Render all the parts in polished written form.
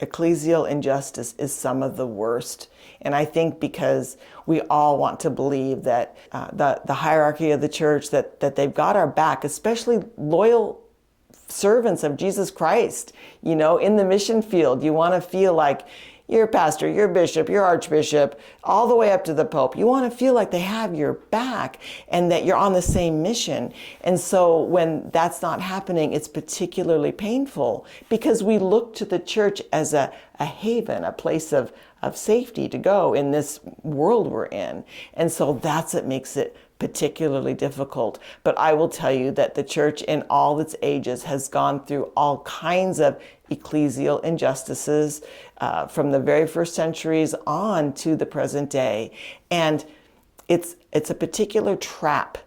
Ecclesial injustice is some of the worst. And I think because we all want to believe that the hierarchy of the church, that they've got our back, especially loyal servants of Jesus Christ, in the mission field. You want to feel like your pastor, your bishop, your archbishop, all the way up to the pope. You want to feel like they have your back and that you're on the same mission. And so when that's not happening, it's particularly painful because we look to the church as a haven, a place of safety to go in this world we're in. And so that's what makes it particularly difficult. But I will tell you that the church in all its ages has gone through all kinds of ecclesial injustices from the very first centuries on to the present day. And it's a particular trap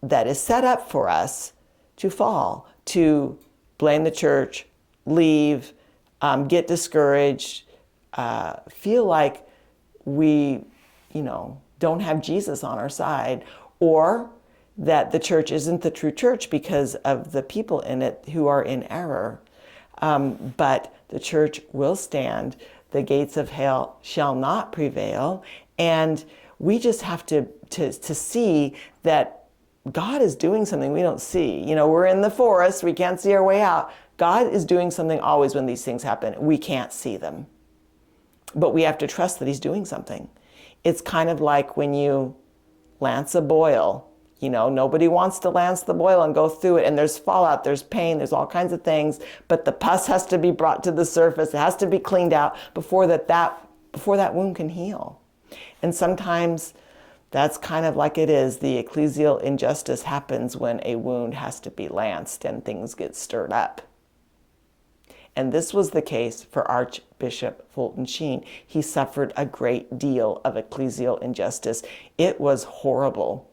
that is set up for us to fall, to blame the church, leave, get discouraged, feel like we, don't have Jesus on our side, or that the church isn't the true church because of the people in it who are in error. But the church will stand. The gates of hell shall not prevail. And we just have to see that God is doing something we don't see. We're in the forest. We can't see our way out. God is doing something always when these things happen. We can't see them. But we have to trust that he's doing something. It's kind of like when you lance a boil. Nobody wants to lance the boil and go through it, and there's fallout, there's pain, there's all kinds of things, but the pus has to be brought to the surface. It has to be cleaned out before that wound can heal. And sometimes that's kind of like it is. The ecclesial injustice happens when a wound has to be lanced and things get stirred up. And this was the case for Archbishop Fulton Sheen. He suffered a great deal of ecclesial injustice. It was horrible.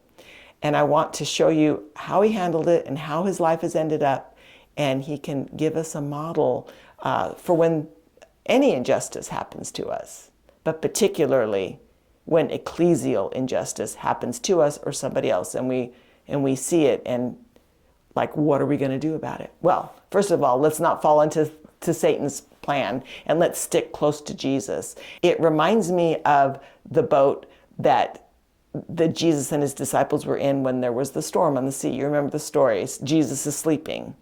And I want to show you how he handled it and how his life has ended up. And he can give us a model for when any injustice happens to us, but particularly when ecclesial injustice happens to us or somebody else, and we see it, and like, what are we going to do about it? Well, first of all, let's not fall into Satan's plan, and let's stick close to Jesus. It reminds me of the boat that Jesus and his disciples were in when there was the storm on the sea. You remember the stories. Jesus is sleeping.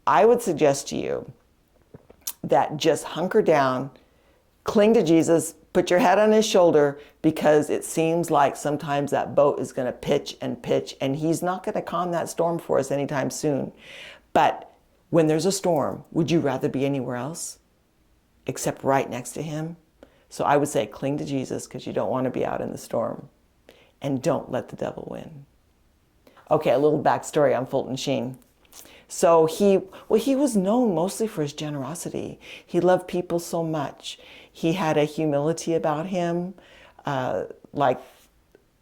I would suggest to you that just hunker down, cling to Jesus, put your head on his shoulder, because it seems like sometimes that boat is going to pitch, and he's not going to calm that storm for us anytime soon. But when there's a storm, would you rather be anywhere else except right next to him? So I would say cling to Jesus, because you don't want to be out in the storm. And don't let the devil win. Okay, a little backstory on Fulton Sheen. So he was known mostly for his generosity. He loved people so much. He had a humility about him. Like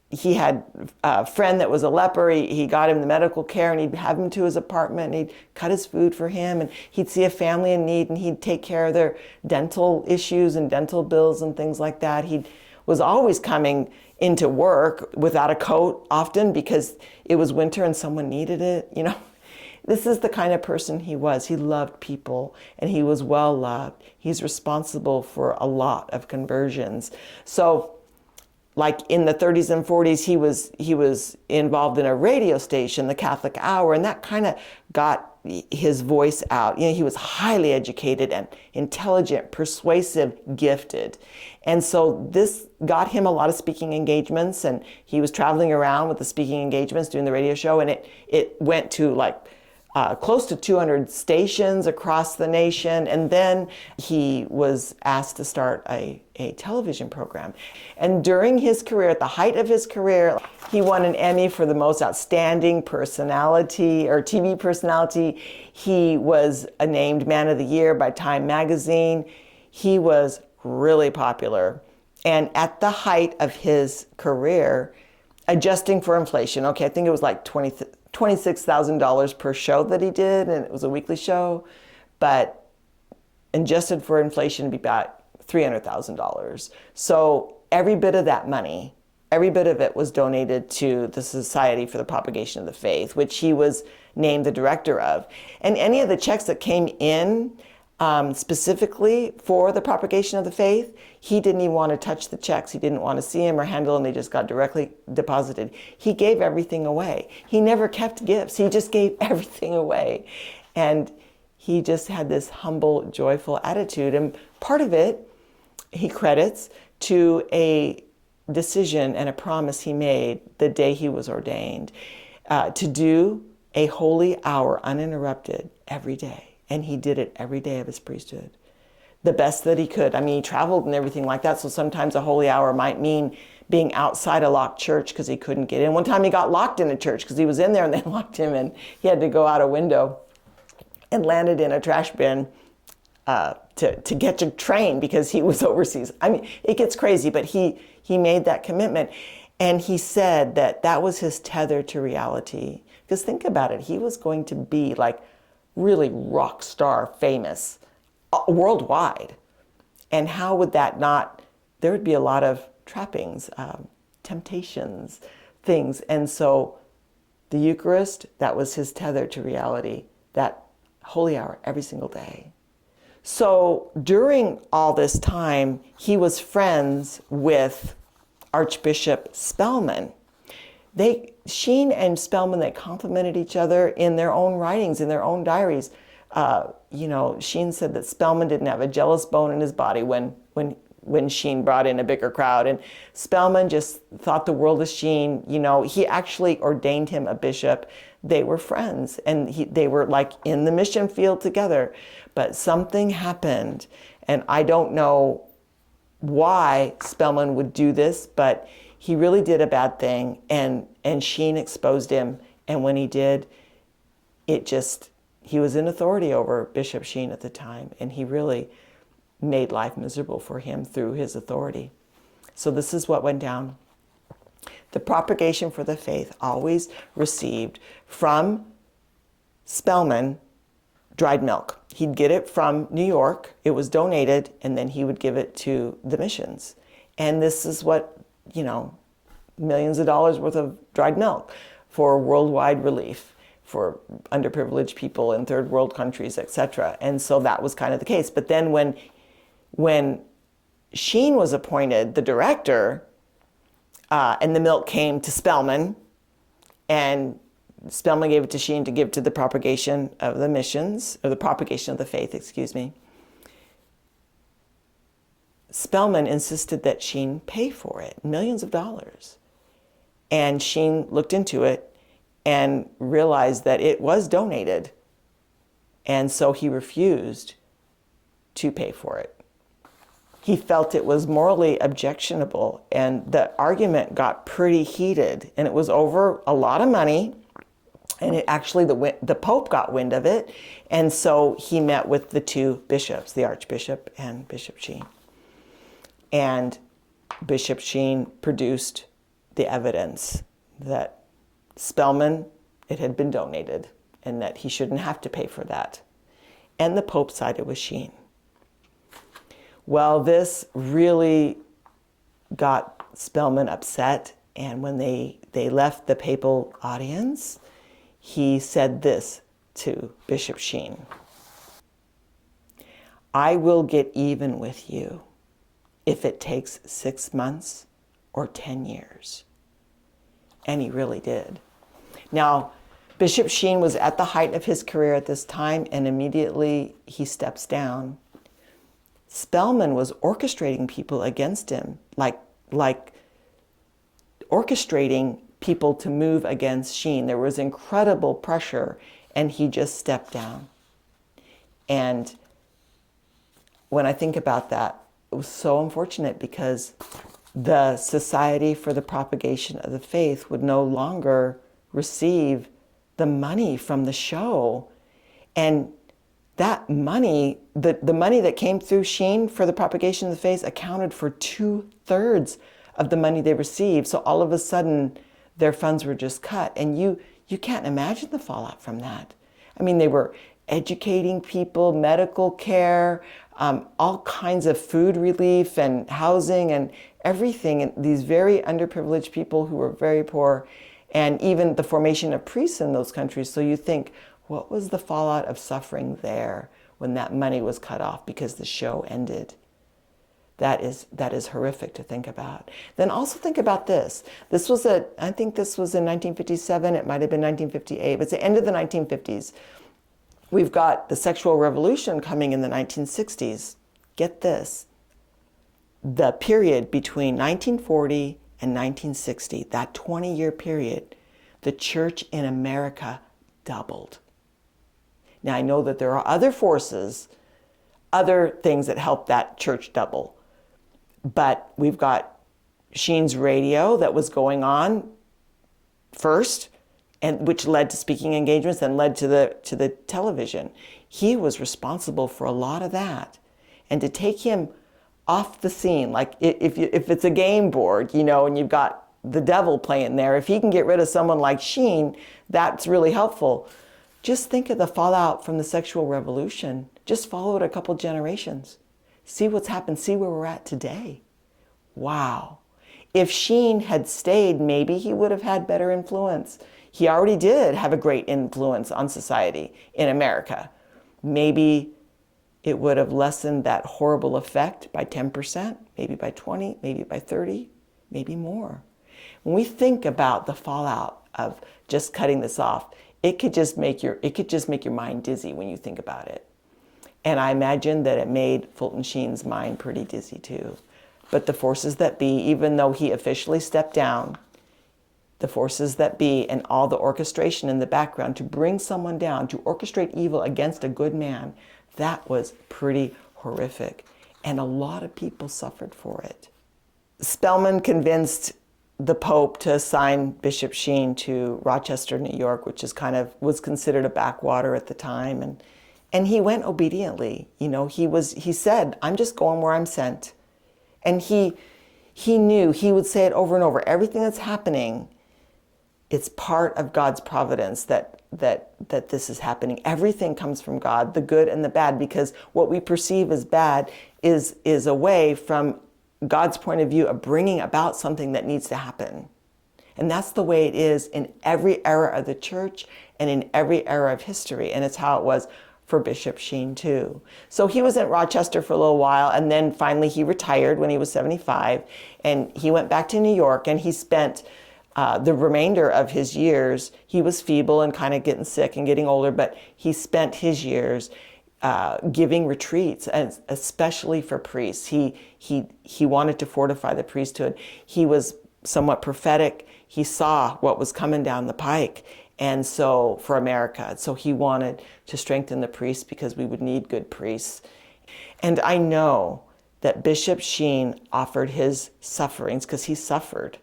he had a friend that was a leper. He got him the medical care, and he'd have him to his apartment, and he'd cut his food for him, and he'd see a family in need, and he'd take care of their dental issues and dental bills and things like that. He was always coming into work without a coat, often because it was winter and someone needed it. This is the kind of person he was. He loved people, and he was well loved. He's responsible for a lot of conversions. So like in the 30s and 40s, he was involved in a radio station, the Catholic Hour, and that kind of got his voice out. He was highly educated and intelligent, persuasive, gifted. And so this got him a lot of speaking engagements, and he was traveling around with the speaking engagements, doing the radio show, and it went to like close to 200 stations across the nation. And then he was asked to start a television program. And during his career, at the height of his career, he won an Emmy for the most outstanding personality or TV personality. He was named Man of the Year by Time magazine. He was really popular. And at the height of his career, adjusting for inflation, okay, I think it was like $26,000 per show that he did, and it was a weekly show, but adjusted for inflation, it'd be about $300,000. So every bit of that money, every bit of it was donated to the Society for the Propagation of the Faith, which he was named the director of. And any of the checks that came in specifically for the propagation of the faith. He didn't even want to touch the checks. He didn't want to see them or handle them. They just got directly deposited. He gave everything away. He never kept gifts. He just gave everything away. And he just had this humble, joyful attitude. And part of it, he credits to a decision and a promise he made the day he was ordained, to do a holy hour uninterrupted every day. And he did it every day of his priesthood, the best that he could. I mean, he traveled and everything like that, so sometimes a holy hour might mean being outside a locked church because he couldn't get in. One time he got locked in a church because he was in there and they locked him and he had to go out a window and landed in a trash bin to get to train because he was overseas. I mean, it gets crazy, but he made that commitment. And he said that that was his tether to reality. Because think about it, he was going to be like really rock star famous worldwide. And how would that not, there would be a lot of trappings, temptations, things. And so the Eucharist, that was his tether to reality, that holy hour every single day. So during all this time, he was friends with Archbishop Spellman. Sheen and Spellman, they complimented each other in their own writings, in their own diaries. Sheen said that Spellman didn't have a jealous bone in his body when Sheen brought in a bigger crowd. And Spellman just thought the world of Sheen. He actually ordained him a bishop. They were friends, and they were like in the mission field together. But something happened, and I don't know why Spellman would do this, but he really did a bad thing, and Sheen exposed him. And when he did, he was in authority over Bishop Sheen at the time, and he really made life miserable for him through his authority. So this is what went down. The propagation for the faith always received from Spellman dried milk. He'd get it from New York, it was donated, and then he would give it to the missions. And this is what, millions of dollars worth of dried milk for worldwide relief for underprivileged people in third world countries, etc. And so that was kind of the case. But then when Sheen was appointed the director, and the milk came to Spellman, and Spellman gave it to Sheen to give to the propagation of the missions, or the propagation of the faith, Spellman insisted that Sheen pay for it, millions of dollars. And Sheen looked into it and realized that it was donated. And so he refused to pay for it. He felt it was morally objectionable, and the argument got pretty heated, and it was over a lot of money. And it actually, the Pope got wind of it, and so he met with the two bishops, the Archbishop and Bishop Sheen. And Bishop Sheen produced the evidence that Spellman, it had been donated, and that he shouldn't have to pay for that. And the Pope sided with Sheen. Well, this really got Spellman upset, and when they left the papal audience, he said this to Bishop Sheen: "I will get even with you if it takes 6 months or 10 years. And he really did. Now, Bishop Sheen was at the height of his career at this time, and immediately he steps down. Spellman was orchestrating people against him, like orchestrating people to move against Sheen. There was incredible pressure, and he just stepped down. And when I think about that, it was so unfortunate, because the Society for the Propagation of the Faith would no longer receive the money from the show. And that money, the money that came through Sheen for the propagation of the faith, accounted for 2/3 of the money they received. So all of a sudden, their funds were just cut. And you can't imagine the fallout from that. I mean, they were educating people, medical care, all kinds of food relief and housing and everything. And these very underprivileged people who were very poor, and even the formation of priests in those countries. So you think, what was the fallout of suffering there when that money was cut off because the show ended. That is horrific to think about. Then also think about this. I think this was in 1957, it might have been 1958, but it's the end of the 1950s. We've got the sexual revolution coming in the 1960s. Get this. The period between 1940 and 1960, that 20-year period, the church in America doubled. Now I know that there are other forces, other things that help that church double. But we've got Sheen's radio that was going on first, and which led to speaking engagements and led to the television. He was responsible for a lot of that. And to take him off the scene, like if it's a game board, and you've got the devil playing there, if he can get rid of someone like Sheen, that's really helpful. Just think of the fallout from the sexual revolution. Just follow it a couple generations. See what's happened. See where we're at today. Wow. If Sheen had stayed, maybe he would have had better influence. He already did have a great influence on society in America. Maybe it would have lessened that horrible effect by 10%, maybe by 20, maybe by 30, maybe more. When we think about the fallout of just cutting this off, it could just make your mind dizzy when you think about it. And I imagine that it made Fulton Sheen's mind pretty dizzy too. But the forces that be, even though he officially stepped down, the forces that be and all the orchestration in the background to bring someone down, to orchestrate evil against a good man, that was pretty horrific. And a lot of people suffered for it. Spellman convinced the Pope to assign Bishop Sheen to Rochester, New York, which was considered a backwater at the time. And he went obediently. He said, I'm just going where I'm sent. And he knew, he would say it over and over, everything that's happening, it's part of God's providence that this is happening. Everything comes from God, the good and the bad, because what we perceive as bad is away from God's point of view of bringing about something that needs to happen. And that's the way it is in every era of the church and in every era of history. And it's how it was for Bishop Sheen too. So he was in Rochester for a little while, and then finally he retired when he was 75, and he went back to New York, and he spent the remainder of his years, he was feeble and kind of getting sick and getting older, but he spent his years giving retreats, and especially for priests. He wanted to fortify the priesthood. He was somewhat prophetic. He saw what was coming down the pike, and so for America. So he wanted to strengthen the priests because we would need good priests. And I know that Bishop Sheen offered his sufferings because he suffered.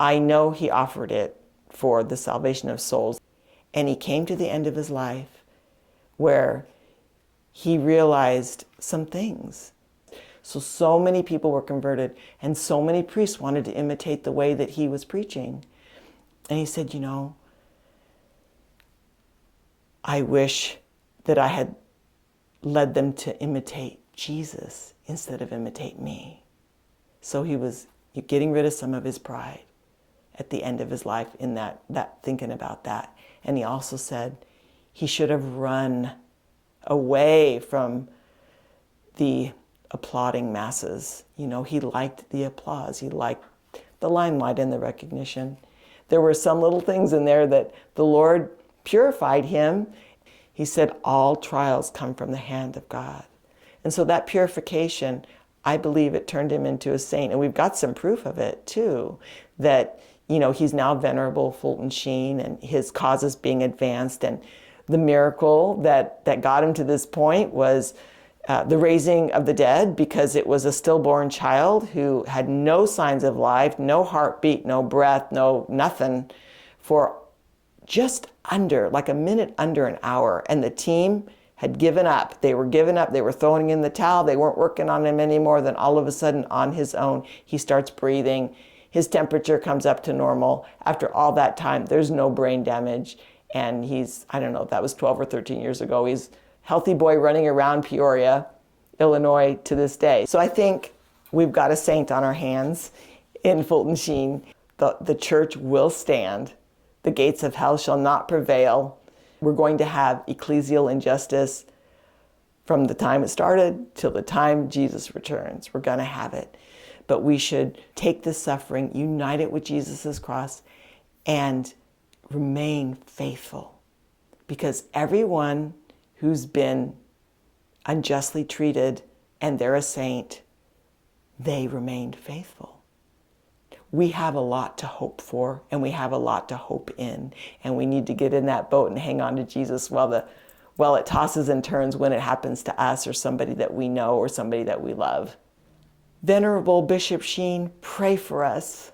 I know he offered it for the salvation of souls. And he came to the end of his life where he realized some things. So many people were converted, and so many priests wanted to imitate the way that he was preaching. And he said, I wish that I had led them to imitate Jesus instead of imitate me. So he was getting rid of some of his pride at the end of his life in that thinking about that. And he also said he should have run away from the applauding masses. He liked the applause. He liked the limelight and the recognition. There were some little things in there that the Lord purified him. He said, all trials come from the hand of God. And so that purification, I believe it turned him into a saint. And we've got some proof of it too, that, he's now Venerable Fulton Sheen and his cause is being advanced. And the miracle that got him to this point was the raising of the dead, because it was a stillborn child who had no signs of life, no heartbeat, no breath, no nothing, for just like a minute under an hour. And the team had given up. They were giving up. They were throwing in the towel. They weren't working on him anymore. Then all of a sudden, on his own, he starts breathing. His temperature comes up to normal. After all that time, there's no brain damage. And he's, I don't know, that was 12 or 13 years ago. He's a healthy boy running around Peoria, Illinois to this day. So I think we've got a saint on our hands in Fulton Sheen. The church will stand. The gates of hell shall not prevail. We're going to have ecclesial injustice From the time it started till the time Jesus returns. We're going to have it. But we should take this suffering, unite it with Jesus' cross, and remain faithful. Because everyone who's been unjustly treated and they're a saint, they remained faithful. We have a lot to hope for, and we have a lot to hope in. And we need to get in that boat and hang on to Jesus while it tosses and turns when it happens to us or somebody that we know or somebody that we love. Venerable Bishop Sheen, pray for us.